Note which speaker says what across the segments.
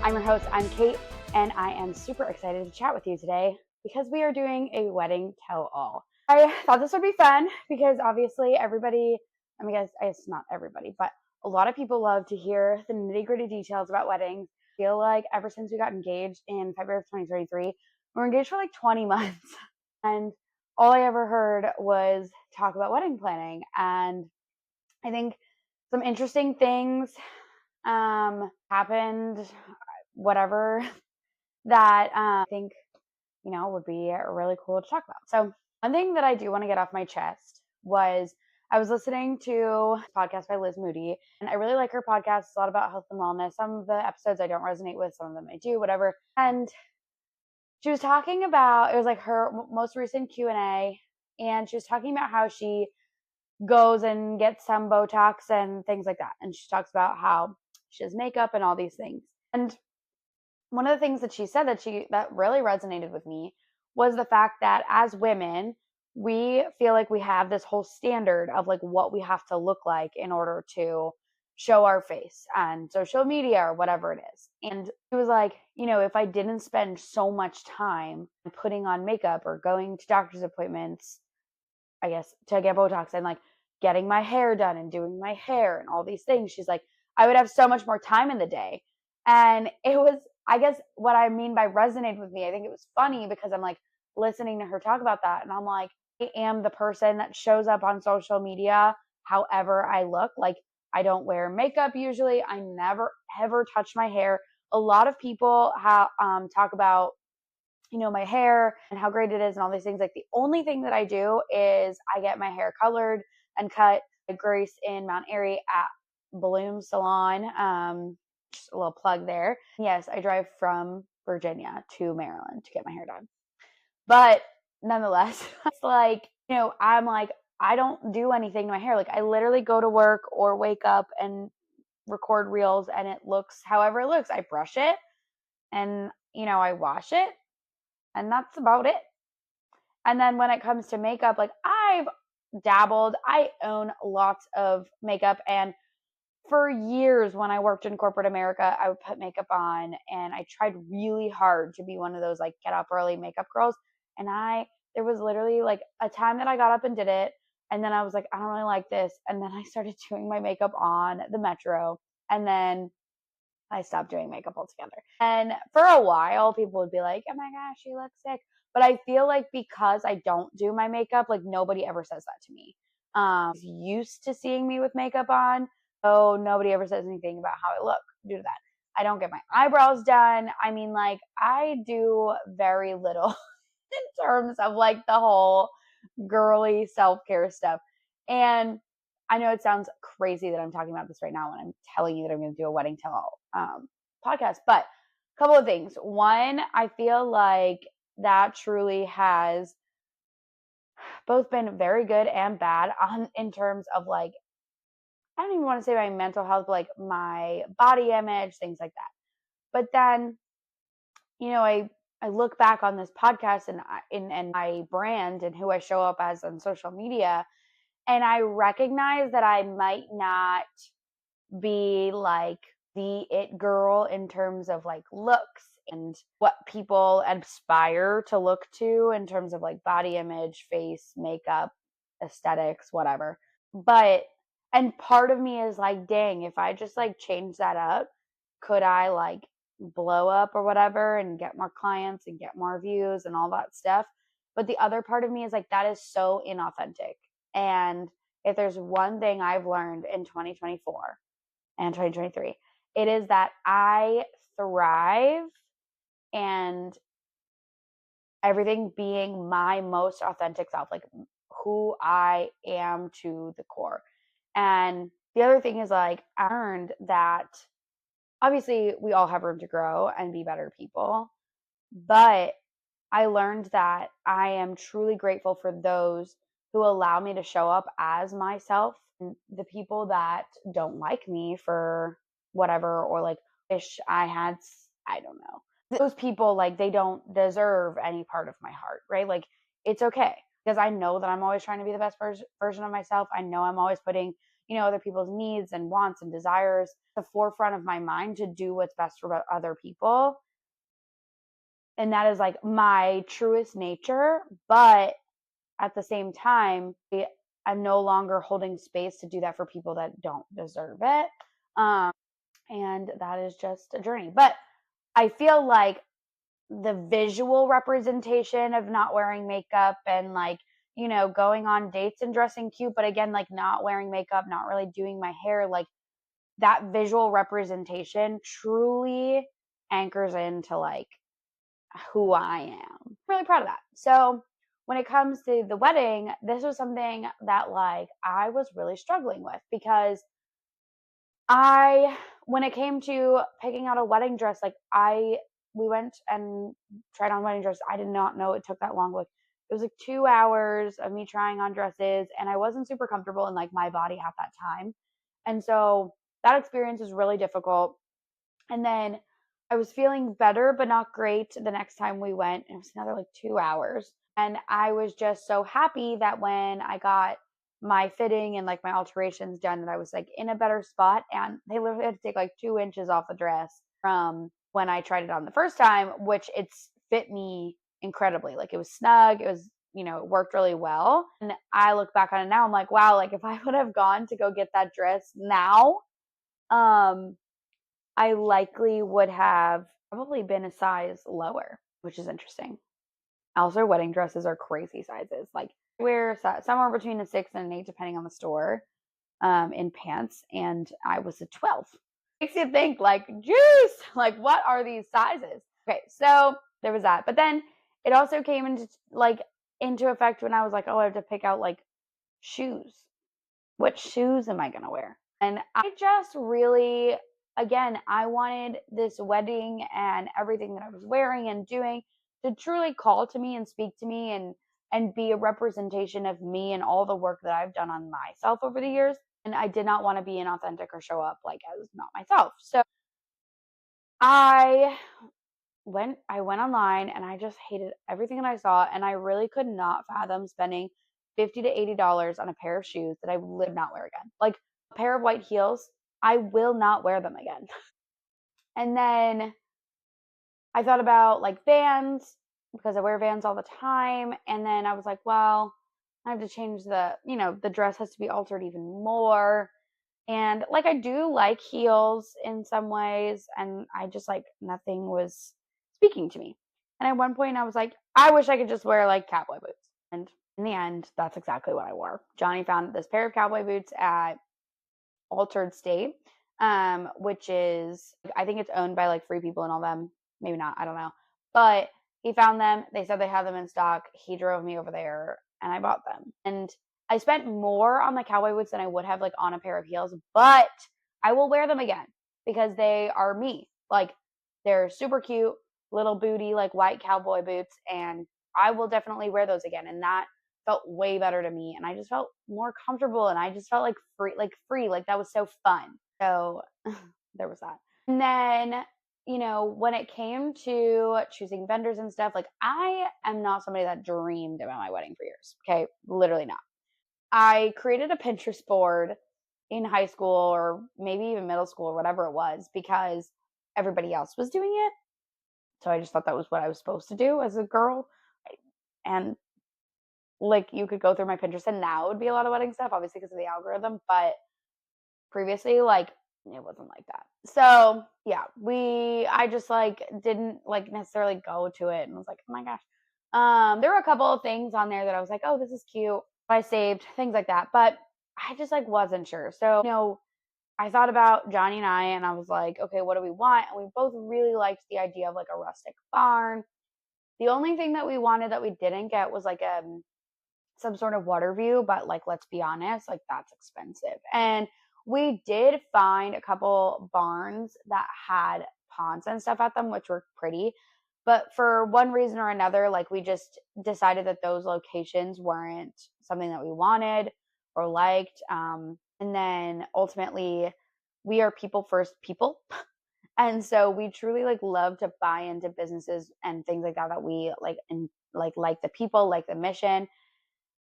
Speaker 1: I'm your host, I'm Kate, and I am super excited to chat with you today because we are doing a wedding tell-all. I thought this would be fun because obviously everybody, I guess not everybody, but a lot of people love to hear the nitty-gritty details about weddings. I feel like ever since we got engaged in February of 2023, we're engaged for like 20 months. And all I ever heard was talk about wedding planning. And I think some interesting things happened, whatever, that I think, would be really cool to talk about. So one thing that I do want to get off my chest was I was listening to a podcast by Liz Moody, and I really like her podcast. It's a lot about health and wellness. Some of the episodes I don't resonate with, some of them I do, whatever. And she was talking about, it was like her most recent Q&A, and she was talking about how she goes and gets some Botox and things like that. And she talks about how she does makeup and all these things. And one of the things that she said that really resonated with me was the fact that as women, we feel like we have this whole standard of like what we have to look like in order to show our face on social media or whatever it is. And it was like, if I didn't spend so much time putting on makeup or going to doctor's appointments, I guess, to get Botox and like getting my hair done and doing my hair and all these things, she's like, I would have so much more time in the day. And it was, I guess what I mean by resonated with me, I think it was funny because I'm like listening to her talk about that. And I'm like, I am the person that shows up on social media however I look. Like, I don't wear makeup usually. I never ever touch my hair. A lot of people talk about, my hair and how great it is and all these things. Like, the only thing that I do is I get my hair colored and cut by Grace in Mount Airy at Bloom Salon. Just a little plug there. Yes, I drive from Virginia to Maryland to get my hair done. But nonetheless, it's like, I'm like, I don't do anything to my hair. Like, I literally go to work or wake up and record reels and it looks however it looks. I brush it and, I wash it, and that's about it. And then when it comes to makeup, like, I've dabbled. I own lots of makeup, and for years when I worked in corporate America, I would put makeup on, and I tried really hard to be one of those like get up early makeup girls. And there was literally like a time that I got up and did it, and then I was like, I don't really like this. And then I started doing my makeup on the metro, and then I stopped doing makeup altogether. And for a while, people would be like, oh my gosh, you look sick. But I feel like because I don't do my makeup, like nobody ever says that to me. Used to seeing me with makeup on, so nobody ever says anything about how I look due to that. I don't get my eyebrows done. I mean, like, I do very little in terms of like the whole girly self-care stuff. And I know it sounds crazy that I'm talking about this right now when I'm telling you that I'm going to do a wedding tell-all podcast, but a couple of things. One, I feel like that truly has both been very good and bad in terms of like, I don't even want to say my mental health, but like my body image, things like that. But then, I look back on this podcast and my brand and who I show up as on social media, and I recognize that I might not be like the it girl in terms of like looks and what people aspire to look to in terms of like body image, face, makeup, aesthetics, whatever. And part of me is like, dang, if I just like change that up, could I like blow up or whatever and get more clients and get more views and all that stuff? But the other part of me is like, that is so inauthentic. And if there's one thing I've learned in 2024 and 2023, it is that I thrive and everything being my most authentic self, like who I am to the core. And the other thing is like, I learned that obviously we all have room to grow and be better people, but I learned that I am truly grateful for those who allow me to show up as myself, and the people that don't like me for whatever, or like wish I had, I don't know. Those people, like, they don't deserve any part of my heart, right? Like, it's okay because I know that I'm always trying to be the best version of myself. I know I'm always putting, other people's needs and wants and desires at the forefront of my mind to do what's best for other people. And that is like my truest nature. But at the same time, I'm no longer holding space to do that for people that don't deserve it. And that is just a journey. But I feel like the visual representation of not wearing makeup and like, going on dates and dressing cute, but again, like not wearing makeup, not really doing my hair, like that visual representation truly anchors into like who I am. I'm really proud of that. So when it comes to the wedding, this was something that like I was really struggling with because when it came to picking out a wedding dress, like we went and tried on wedding dress. I did not know it took that long. Like it was like 2 hours of me trying on dresses, and I wasn't super comfortable in like my body at that time. And so that experience was really difficult. And then I was feeling better, but not great the next time we went. It was another like 2 hours. And I was just so happy that when I got my fitting and like my alterations done, that I was like in a better spot. And they literally had to take like 2 inches off the dress from when I tried it on the first time, which it's fit me incredibly. Like it was snug. It was, it worked really well. And I look back on it now, I'm like, wow, like if I would have gone to go get that dress now, I likely would have probably been a size lower, which is interesting. Also, wedding dresses are crazy sizes. Like, I wear somewhere between a 6 and an 8, depending on the store, in pants, and I was a 12. Makes you think, like, juice, like, what are these sizes? Okay, so there was that. But then it also came into effect when I was like, oh, I have to pick out like shoes. What shoes am I going to wear? And I just really, again, I wanted this wedding and everything that I was wearing and doing to truly call to me and speak to me and be a representation of me and all the work that I've done on myself over the years. And I did not want to be inauthentic or show up like as not myself. So I went online and I just hated everything that I saw, and I really could not fathom spending $50 to $80 on a pair of shoes that I would not wear again. Like a pair of white heels, I will not wear them again. And then I thought about like Vans because I wear Vans all the time, and then I was like, well, I have to change the dress has to be altered even more. And like I do like heels in some ways, and I just like nothing was speaking to me. And at one point I was like, I wish I could just wear like cowboy boots. And in the end, that's exactly what I wore. Johnny found this pair of cowboy boots at Altered State, which is, I think it's owned by like Free People and all them. Maybe not, I don't know. But he found them. They said they had them in stock. He drove me over there and I bought them. And I spent more on the cowboy boots than I would have like on a pair of heels, but I will wear them again because they are me. Like they're super cute, little booty, like white cowboy boots, and I will definitely wear those again. And that felt way better to me, and I just felt more comfortable, and I just felt like free, like that was so fun. So there was that. And then, when it came to choosing vendors and stuff, like I am not somebody that dreamed about my wedding for years. Okay, literally not. I created a Pinterest board in high school or maybe even middle school or whatever it was because everybody else was doing it. So I just thought that was what I was supposed to do as a girl. And like you could go through my Pinterest and now it would be a lot of wedding stuff, obviously because of the algorithm, but previously like it wasn't like that. So yeah, I just like didn't like necessarily go to it and was like, oh my gosh. There were a couple of things on there that I was like, oh, this is cute. I saved things like that, but I just like wasn't sure. So, I thought about Johnny and I was like, okay, what do we want? And we both really liked the idea of like a rustic barn. The only thing that we wanted that we didn't get was like some sort of water view, but like let's be honest, like that's expensive. And we did find a couple barns that had ponds and stuff at them, which were pretty. But for one reason or another, like we just decided that those locations weren't something that we wanted or liked. And then ultimately, we are people first people. And so we truly like love to buy into businesses and things like that that we like and like the people, like the mission.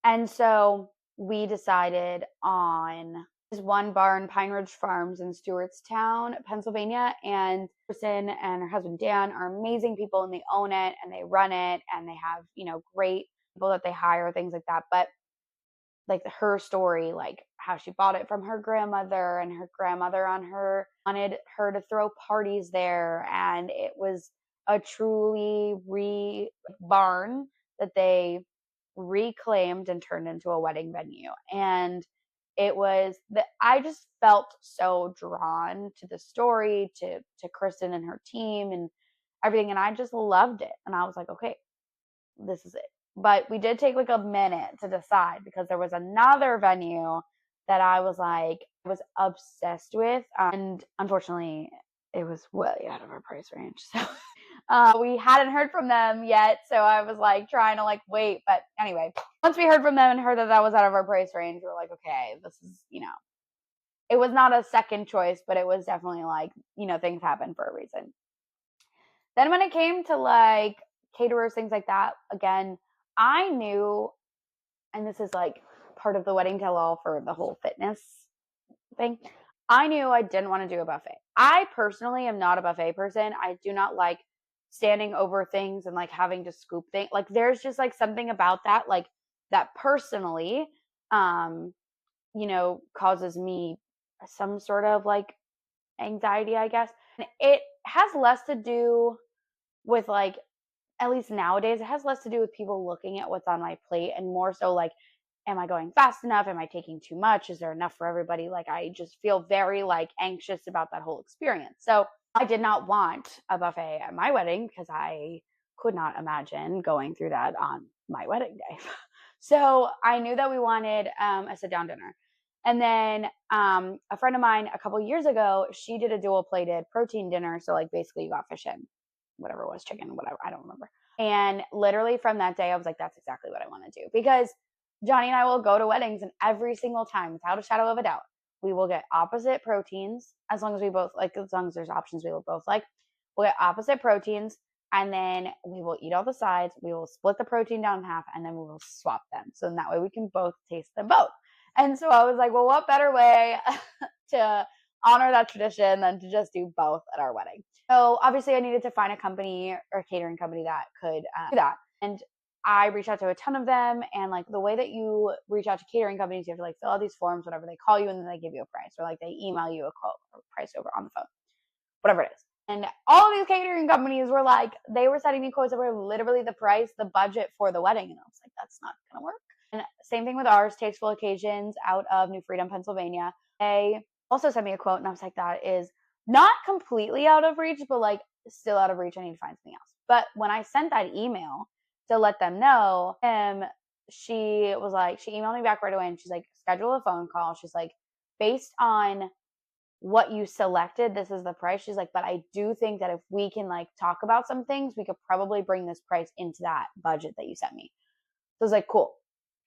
Speaker 1: And so we decided on There's one bar in Pine Ridge Farms in Stewartstown, Pennsylvania, and Kristen and her husband Dan are amazing people, and they own it and they run it, and they have, great people that they hire, things like that. But like her story, like how she bought it from her grandmother, and her grandmother wanted her to throw parties there, and it was a truly barn that they reclaimed and turned into a wedding venue. And it was that I just felt so drawn to the story, to Kristen and her team and everything, and I just loved it. And I was like, okay, this is it. But we did take like a minute to decide, because there was another venue that I was obsessed with. And unfortunately, it was way out of our price range. So we hadn't heard from them yet. So I was like trying to wait. But anyway, once we heard from them and heard that that was out of our price range, we were like, okay, this is, it was not a second choice, but it was definitely things happen for a reason. Then when it came to caterers, things like that, again, I knew, and this is part of the wedding tell-all for the whole fitness thing, I knew I didn't want to do a buffet. I personally am not a buffet person. I do not like standing over things and having to scoop things. There's just something about that, that personally, causes me some sort of anxiety, I guess. And it has less to do with at least nowadays, it has less to do with people looking at what's on my plate and more so am I going fast enough? Am I taking too much? Is there enough for everybody? I just feel very anxious about that whole experience. So I did not want a buffet at my wedding, because I could not imagine going through that on my wedding day. So I knew that we wanted a sit-down dinner. And then a friend of mine a couple years ago, she did a dual plated protein dinner. So basically you got fish and whatever it was, chicken, whatever, I don't remember. And literally from that day, I was like, that's exactly what I want to do. Because Johnny and I will go to weddings, and every single time, without a shadow of a doubt, we will get opposite proteins, as long as we both as long as there's options we will both like. We'll get opposite proteins, and then we will eat all the sides. We will split the protein down in half, and then we will swap them. So in that way we can both taste them both. And so I was like, well, what better way to honor that tradition than to just do both at our wedding? So obviously I needed to find a company or a catering company that could do that. And I reached out to a ton of them, and the way that you reach out to catering companies, you have to fill out these forms, whatever, they call you and then they give you a price, or they email you a quote or price over on the phone, whatever it is. And all of these catering companies were they were sending me quotes that were literally the price, the budget for the wedding. And I was like, that's not going to work. And same thing with ours, Tasteful Occasions out of New Freedom, Pennsylvania. They also sent me a quote, and I was like, that is not completely out of reach, but still out of reach. I need to find something else. But when I sent that email to let them know, she emailed me back right away, and she's like, schedule a phone call. She's like, based on what you selected, this is the price. She's like, but I do think that if we can talk about some things, we could probably bring this price into that budget that you sent me. So I was like, cool.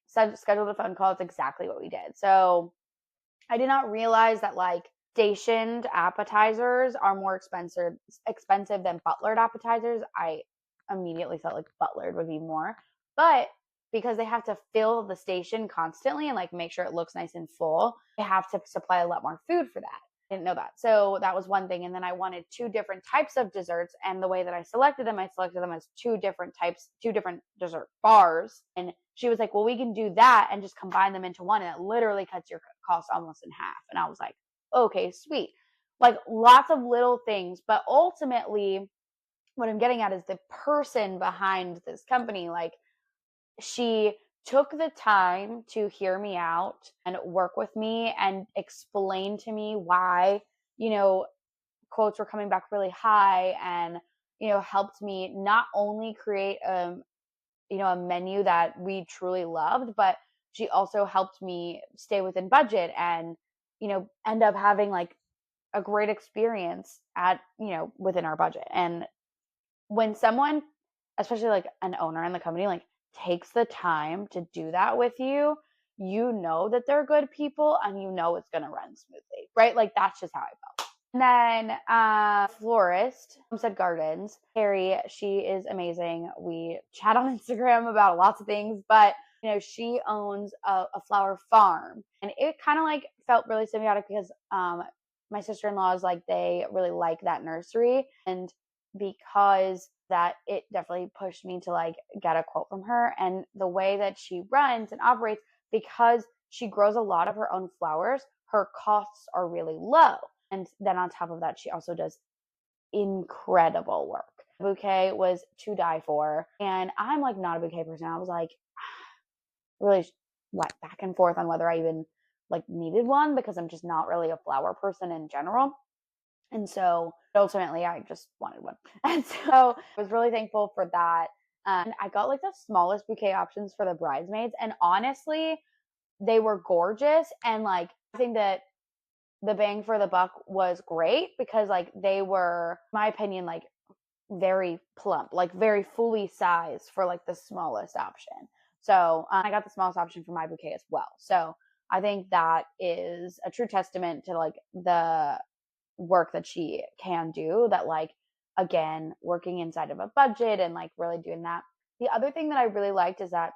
Speaker 1: So scheduled a phone call. It's exactly what we did. So I did not realize that stationed appetizers are more expensive than butlered appetizers. I immediately felt like butlered would be more, but because they have to fill the station constantly and make sure it looks nice and full, they have to supply a lot more food for that. I didn't know that. So that was one thing. And then I wanted 2 different types of desserts. And the way that I selected them as 2 different dessert bars. And she was like, well, we can do that and just combine them into one. And it literally cuts your cost almost in half. And I was like, okay, sweet. Lots of little things. But ultimately, what I'm getting at is the person behind this company. She took the time to hear me out and work with me and explain to me why, quotes were coming back really high, and, helped me not only create, a menu that we truly loved, but she also helped me stay within budget and, end up having a great experience at, within our budget. And when someone, especially an owner in the company, takes the time to do that with you, you know that they're good people, and you know it's going to run smoothly, right? That's just how I felt. And then florist, Homestead Gardens, Carrie, she is amazing. We chat on Instagram about lots of things, but she owns a flower farm, and it kind of like felt really symbiotic because my sister-in-laws, like, they really like that nursery, and because that, it definitely pushed me to like get a quote from her. And the way that she runs and operates, because she grows a lot of her own flowers, her costs are really low. And then on top of that, she also does incredible work. Bouquet was to die for. And I'm like not a bouquet person. I was like really went back and forth on whether I even like needed one, because I'm just not really a flower person in general. And so ultimately I just wanted one. And so I was really thankful for that. And I got like the smallest bouquet options for the bridesmaids. And honestly, they were gorgeous. And like, I think that the bang for the buck was great, because like they were, in my opinion, like very plump, like very fully sized for like the smallest option. So I got the smallest option for my bouquet as well. So I think that is a true testament to like the work that she can do, that like, again, working inside of a budget and like really doing that. The other thing that I really liked is that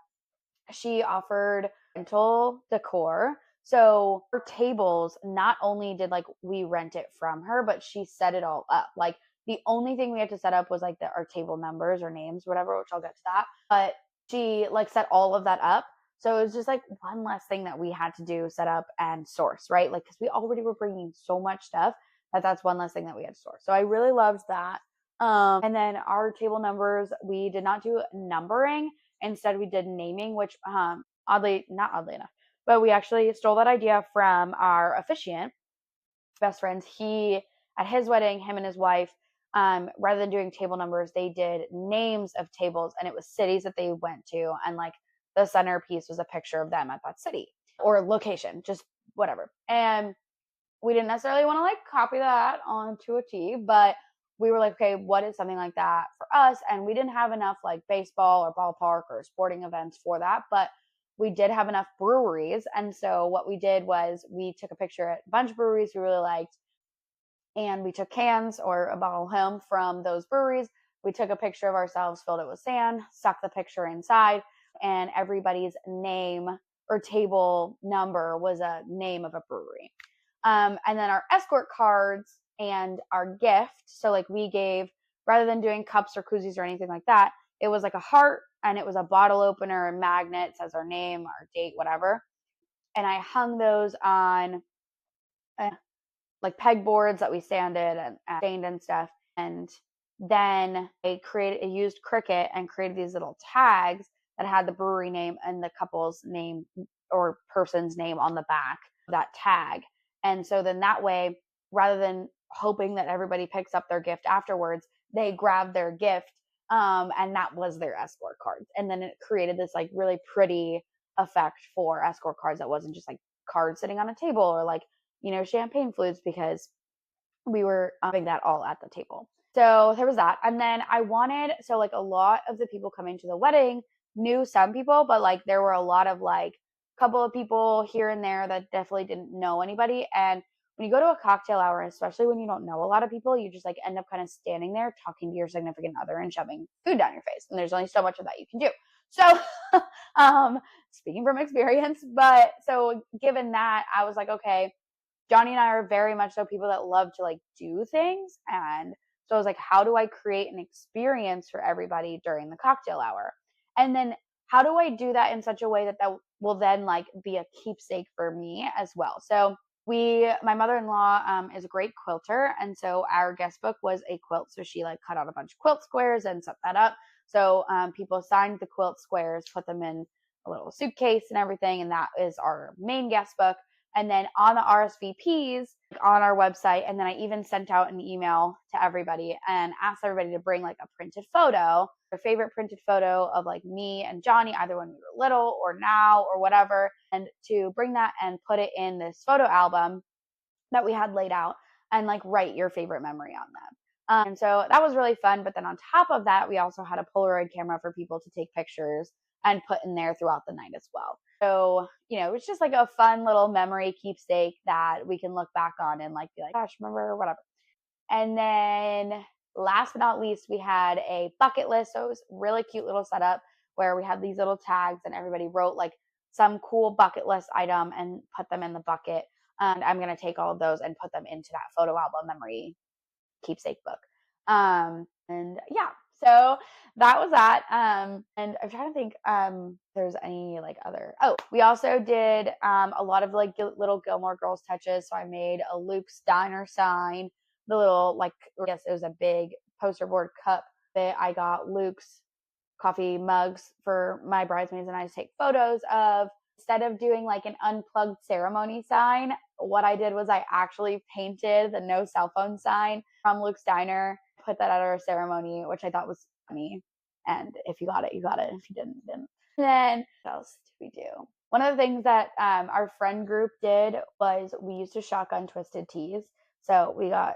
Speaker 1: she offered rental decor. So her tables, not only did like we rent it from her, but she set it all up. Like the only thing we had to set up was like our table numbers or names, whatever, which I'll get to that. But she like set all of that up. So it was just like one less thing that we had to do, set up and source, right? Like, because we already were bringing so much stuff that's one less thing that we had to source. So I really loved that. And then our table numbers, we did not do numbering. Instead, we did naming, which not oddly enough, but we actually stole that idea from our officiant best friends. He, at his wedding, him and his wife, rather than doing table numbers, they did names of tables, and it was cities that they went to, and like the centerpiece was a picture of them at that city or location, just whatever. And we didn't necessarily want to like copy that onto a T, but we were like, okay, what is something like that for us? And we didn't have enough like baseball or ballpark or sporting events for that, but we did have enough breweries. And so what we did was we took a picture at a bunch of breweries we really liked, and we took cans or a bottle home from those breweries. We took a picture of ourselves, filled it with sand, stuck the picture inside, and everybody's name or table number was a name of a brewery. And then our escort cards and our gift. So like we gave, rather than doing cups or koozies or anything like that, it was like a heart, and it was a bottle opener and magnet, says our name, our date, whatever. And I hung those on like pegboards that we sanded and stained and stuff. And then I used Cricut and created these little tags that had the brewery name and the couple's name or person's name on the back of that tag. And so then that way, rather than hoping that everybody picks up their gift afterwards, they grab their gift, and that was their escort cards. And then it created this like really pretty effect for escort cards that wasn't just like cards sitting on a table or like, champagne flutes, because we were having that all at the table. So there was that. And then so like a lot of the people coming to the wedding knew some people, but like there were a lot of like couple of people here and there that definitely didn't know anybody. And when you go to a cocktail hour, especially when you don't know a lot of people, you just like end up kind of standing there talking to your significant other and shoving food down your face. And there's only so much of that you can do. So, speaking from experience, but so given that, I was like, okay, Johnny and I are very much so people that love to like do things. And so I was like, how do I create an experience for everybody during the cocktail hour? And then how do I do that in such a way that will then like be a keepsake for me as well? So my mother-in-law is a great quilter. And so our guest book was a quilt. So she like cut out a bunch of quilt squares and set that up. So people signed the quilt squares, put them in a little suitcase and everything. And that is our main guest book. And then on the RSVPs on our website, and then I even sent out an email to everybody and asked everybody to bring like a printed photo, their favorite printed photo of like me and Johnny, either when we were little or now or whatever, and to bring that and put it in this photo album that we had laid out, and like write your favorite memory on them. And so that was really fun. But then on top of that, we also had a Polaroid camera for people to take pictures and put in there throughout the night as well. So, it was just like a fun little memory keepsake that we can look back on and like be like, gosh, remember, whatever. And then last but not least, we had a bucket list. So it was a really cute little setup where we had these little tags and everybody wrote like some cool bucket list item and put them in the bucket. And I'm going to take all of those and put them into that photo album memory keepsake book. And yeah, so that was that. And I'm trying to think, there's any like other, we also did, a lot of like little Gilmore Girls touches. So I made a Luke's Diner sign, the little, like, I guess it was a big poster board cup that I got Luke's coffee mugs for my bridesmaids and I to take photos of. Instead of doing like an unplugged ceremony sign, what I did was I actually painted the no cell phone sign from Luke's Diner, put that at our ceremony, which I thought was funny. And if you got it, you got it. If you didn't, you didn't. And then what else did we do? One of the things that our friend group did was we used to shotgun Twisted Teas. So we got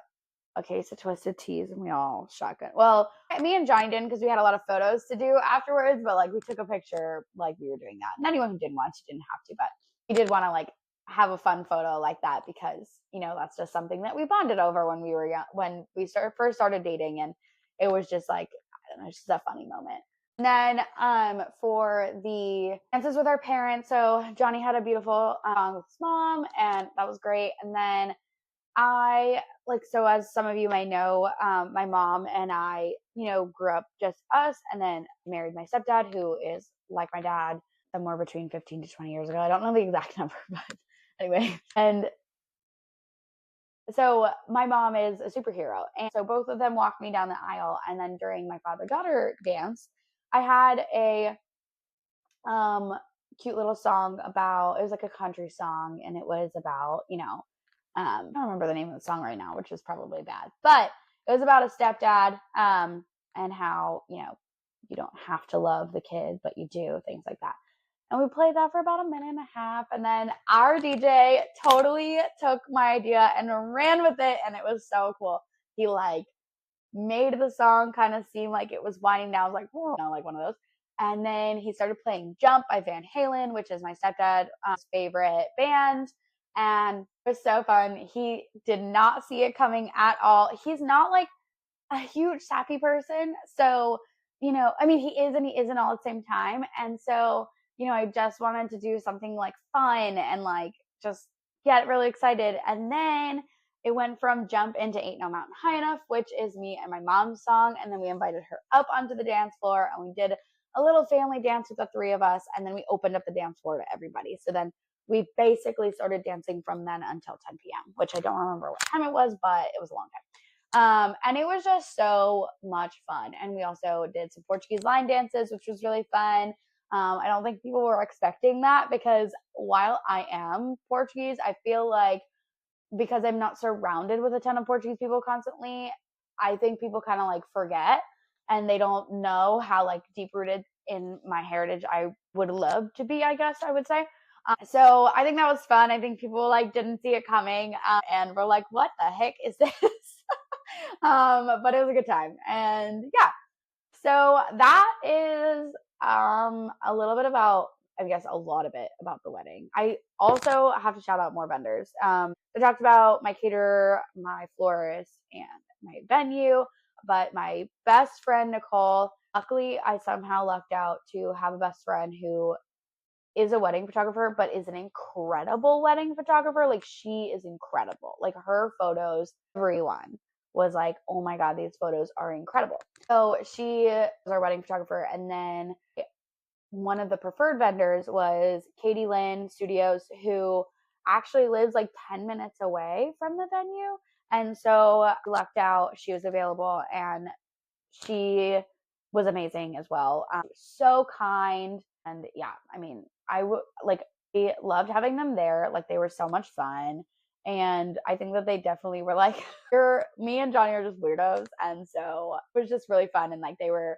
Speaker 1: a case of Twisted Teas and we all shotgun. Well, me and Johnny didn't because we had a lot of photos to do afterwards, but like we took a picture like we were doing that. And anyone who didn't want to didn't have to, but we did want to like have a fun photo like that because, you know, that's just something that we bonded over when we were young, when we first started dating. And it was just like, I don't know, just a funny moment. And then for the dances with our parents, so Johnny had a beautiful song with his mom, and that was great. And then so as some of you may know, my mom and I, you know, grew up just us, and then married my stepdad, who is like my dad, somewhere between 15 to 20 years ago. I don't know the exact number, but anyway. And so my mom is a superhero. And so both of them walked me down the aisle. And then during my father-daughter dance, I had a cute little song about, it was like a country song, and it was about, you know, I don't remember the name of the song right now, which is probably bad, but it was about a stepdad, and how, you know, you don't have to love the kid, but you do, things like that. And we played that for about a minute and a half. And then our DJ totally took my idea and ran with it. And it was so cool. He like made the song kind of seem like it was winding down. I was like, whoa, you know, like one of those. And then he started playing Jump by Van Halen, which is my stepdad's favorite band. And it was so fun. He did not see it coming at all. He's not like a huge sappy person. So, you know, I mean, he is and he isn't all at the same time. And so, you know, I just wanted to do something like fun and like just get really excited. And then it went from Jump into Ain't No Mountain High Enough, which is me and my mom's song. And then we invited her up onto the dance floor and we did a little family dance with the three of us. And then we opened up the dance floor to everybody. So then we basically started dancing from then until 10 p.m., which I don't remember what time it was, but it was a long time. And it was just so much fun. And we also did some Portuguese line dances, which was really fun. I don't think people were expecting that because while I am Portuguese, I feel like because I'm not surrounded with a ton of Portuguese people constantly, I think people kind of like forget and they don't know how like deep rooted in my heritage I would love to be, I guess I would say. So I think that was fun. I think people like didn't see it coming and were like, what the heck is this? But it was a good time. And yeah, so that is a little bit about, I guess a lot of it about the wedding. I also have to shout out more vendors. I talked about my caterer, my florist, and my venue, but my best friend, Nicole, luckily I somehow lucked out to have a best friend who is a wedding photographer, but is an incredible wedding photographer. Like she is incredible. Like her photos, everyone was like, oh my God, these photos are incredible. So she was our wedding photographer. And then one of the preferred vendors was Katie Lynn Studios, who actually lives like 10 minutes away from the venue. And so I lucked out. She was available and she was amazing as well. So kind. And yeah, I mean, I loved having them there. Like they were so much fun. And I think that they definitely were like, me and Johnny are just weirdos. And so it was just really fun. And like they were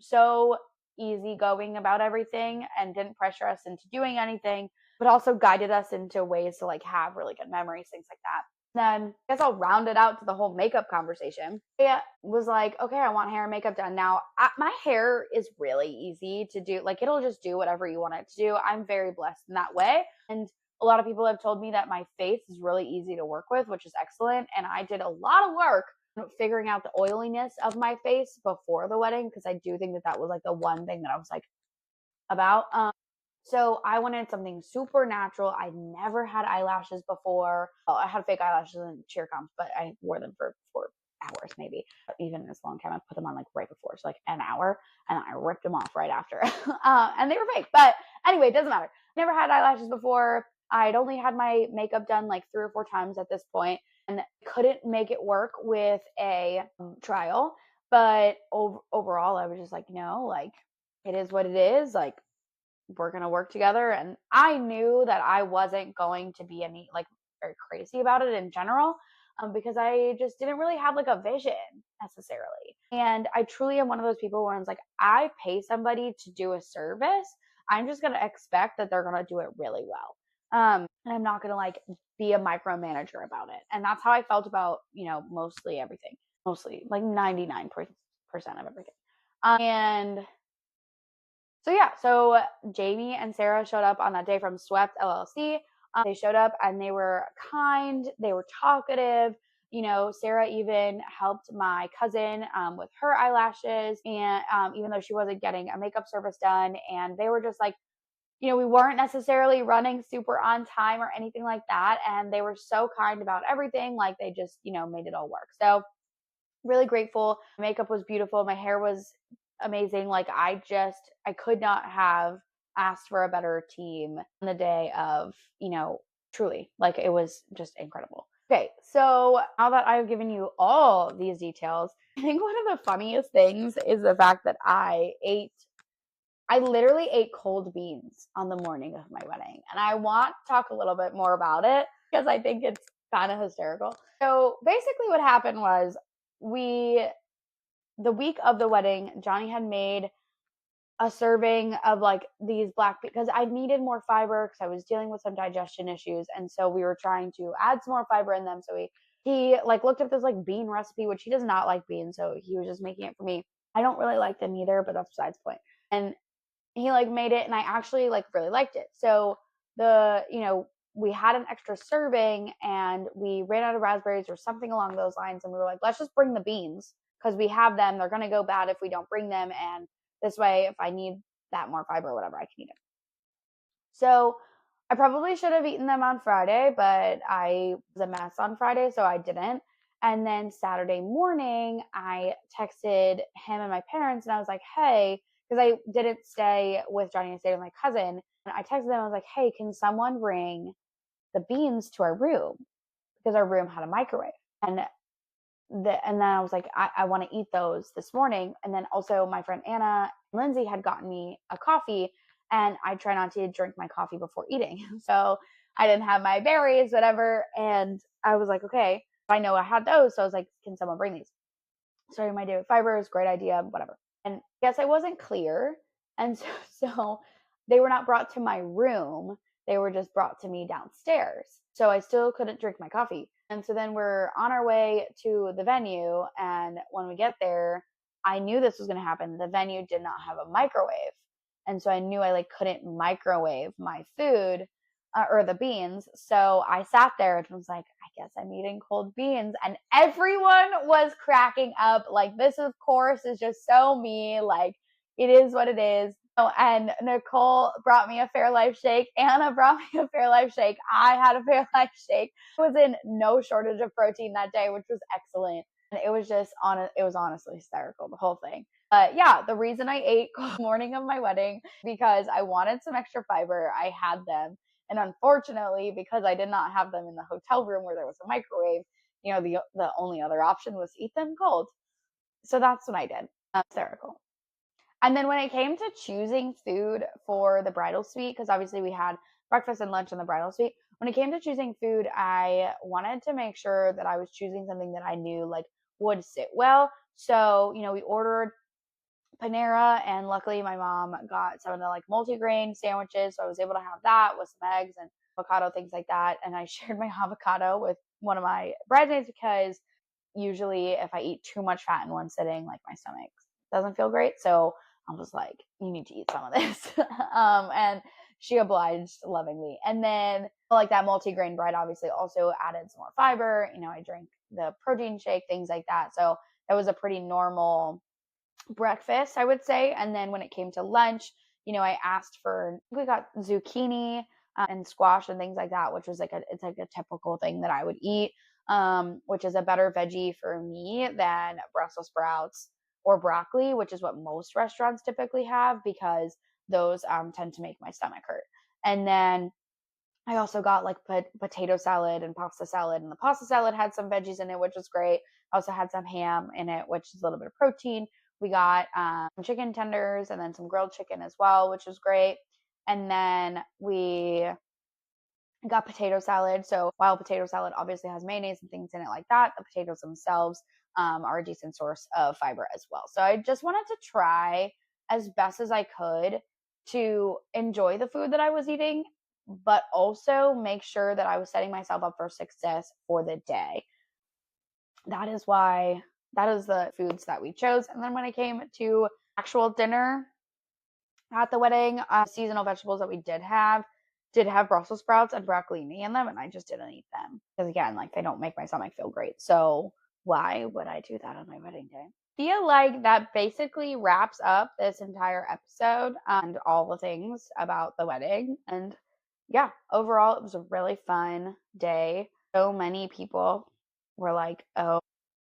Speaker 1: so easygoing about everything and didn't pressure us into doing anything, but also guided us into ways to like have really good memories, things like that. Then I guess I'll round it out to the whole makeup conversation. It was like, okay, I want hair and makeup done. Now, my hair is really easy to do. Like, it'll just do whatever you want it to do. I'm very blessed in that way. And a lot of people have told me that my face is really easy to work with, which is excellent. And I did a lot of work figuring out the oiliness of my face before the wedding because I do think that that was like the one thing that I was like, about. So I wanted something super natural. I'd never had eyelashes before. Well, I had fake eyelashes in cheer comps, but I wore them for 4 hours maybe. Even in this long time, I put them on like right before, so like an hour, and I ripped them off right after. And they were fake. But anyway, it doesn't matter. Never had eyelashes before. I'd only had my makeup done like 3 or 4 times at this point, and couldn't make it work with a trial. But overall, I was just like, no, like it is what it is. Like we're going to work together. And I knew that I wasn't going to be any like very crazy about it in general, because I just didn't really have like a vision necessarily. And I truly am one of those people where it's like, I pay somebody to do a service. I'm just going to expect that they're going to do it really well. And I'm not going to like be a micromanager about it. And that's how I felt about, mostly everything, mostly like 99% of everything. And so yeah, so Jamie and Sarah showed up on that day from Swept LLC. They showed up and they were kind, they were talkative. Sarah even helped my cousin with her eyelashes, and even though she wasn't getting a makeup service done, and they were just like, we weren't necessarily running super on time or anything like that, and they were so kind about everything. Like they just, made it all work. So really grateful. Makeup was beautiful. My hair was amazing. Like I could not have asked for a better team on the day of, truly, like it was just incredible. Okay, so now that I've given you all these details, I think one of the funniest things is the fact that I literally ate cold beans on the morning of my wedding. And I want to talk a little bit more about it because I think it's kind of hysterical. So basically what happened was the week of the wedding, Johnny had made a serving of like these because I needed more fiber because I was dealing with some digestion issues. And so we were trying to add some more fiber in them. So he like looked up this like bean recipe, which he does not like beans. So he was just making it for me. I don't really like them either, but that's besides the point. And he like made it and I actually like really liked it. So we had an extra serving and we ran out of raspberries or something along those lines. And we were like, let's just bring the beans because we have them. They're going to go bad if we don't bring them. And this way, if I need that more fiber or whatever, I can eat it. So I probably should have eaten them on Friday, but I was a mess on Friday, so I didn't. And then Saturday morning, I texted him and my parents and I was like, hey, because I didn't stay with Johnny, I stayed with my cousin. And I texted them, I was like, hey, can someone bring the beans to our room? Because our room had a microwave. And then I was like, I want to eat those this morning. And then also my friend Anna and Lindsay had gotten me a coffee, and I try not to drink my coffee before eating. So I didn't have my berries, whatever. And I was like, okay, I know I had those. So I was like, can someone bring these? Starting my day with fibers, great idea, whatever. And guess I wasn't clear. And so they were not brought to my room. They were just brought to me downstairs. So I still couldn't drink my coffee. And so then we're on our way to the venue. And when we get there, I knew this was going to happen. The venue did not have a microwave. And so I knew I like couldn't microwave my food or the beans. So I sat there and was like, I guess I'm eating cold beans. And everyone was cracking up. Like, this, of course, is just so me. Like, it is what it is. Oh, and Nicole brought me a Fairlife shake. Anna brought me a Fairlife shake. I had a Fairlife shake. I was in no shortage of protein that day, which was excellent. And it was just it was honestly hysterical, the whole thing. Yeah, the reason I ate the morning of my wedding, because I wanted some extra fiber. I had them. And unfortunately, because I did not have them in the hotel room where there was a microwave, the only other option was to eat them cold. So that's what I did. Hysterical. And then when it came to choosing food for the bridal suite, because obviously we had breakfast and lunch in the bridal suite, when it came to choosing food, I wanted to make sure that I was choosing something that I knew like would sit well. So, we ordered Panera, and luckily my mom got some of the like multi-grain sandwiches, so I was able to have that with some eggs and avocado, things like that. And I shared my avocado with one of my bridesmaids because usually if I eat too much fat in one sitting, like my stomach doesn't feel great. So I'm just like, you need to eat some of this. And she obliged lovingly. And then like that multi-grain bread obviously also added some more fiber. I drank the protein shake, things like that. So that was a pretty normal breakfast, I would say. And then when it came to lunch, I asked for, we got zucchini and squash and things like that, which was it's like a typical thing that I would eat, which is a better veggie for me than Brussels sprouts or broccoli, which is what most restaurants typically have, because those tend to make my stomach hurt. And then I also got like potato salad and pasta salad, and the pasta salad had some veggies in it, which was great. I also had some ham in it, which is a little bit of protein. We got chicken tenders and then some grilled chicken as well, which was great. And then we got potato salad. So while potato salad obviously has mayonnaise and things in it like that, the potatoes themselves are a decent source of fiber as well. So I just wanted to try as best as I could to enjoy the food that I was eating, but also make sure that I was setting myself up for success for the day. That is the foods that we chose. And then when it came to actual dinner at the wedding, seasonal vegetables that we did have Brussels sprouts and broccolini in them, and I just didn't eat them because, again, like, they don't make my stomach feel great. So why would I do that on my wedding day? Feel like that basically wraps up this entire episode and all the things about the wedding. And yeah, overall, it was a really fun day. So many people were like, oh,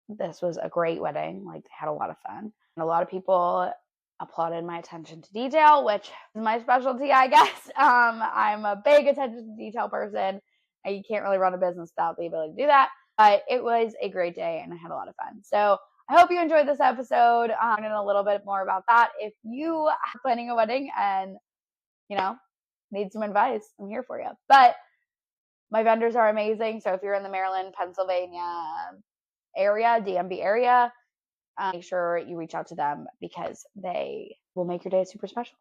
Speaker 1: this was a great wedding. Like, they had a lot of fun. And a lot of people applauded my attention to detail, which is my specialty, I guess. I'm a big attention to detail person. You can't really run a business without the ability to do that. But it was a great day and I had a lot of fun. So I hope you enjoyed this episode. Learning a little bit more about that. If you are planning a wedding and, need some advice, I'm here for you. But my vendors are amazing. So if you're in the Maryland, Pennsylvania area, DMV area, make sure you reach out to them because they will make your day super special.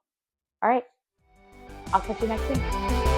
Speaker 1: All right. I'll catch you next week.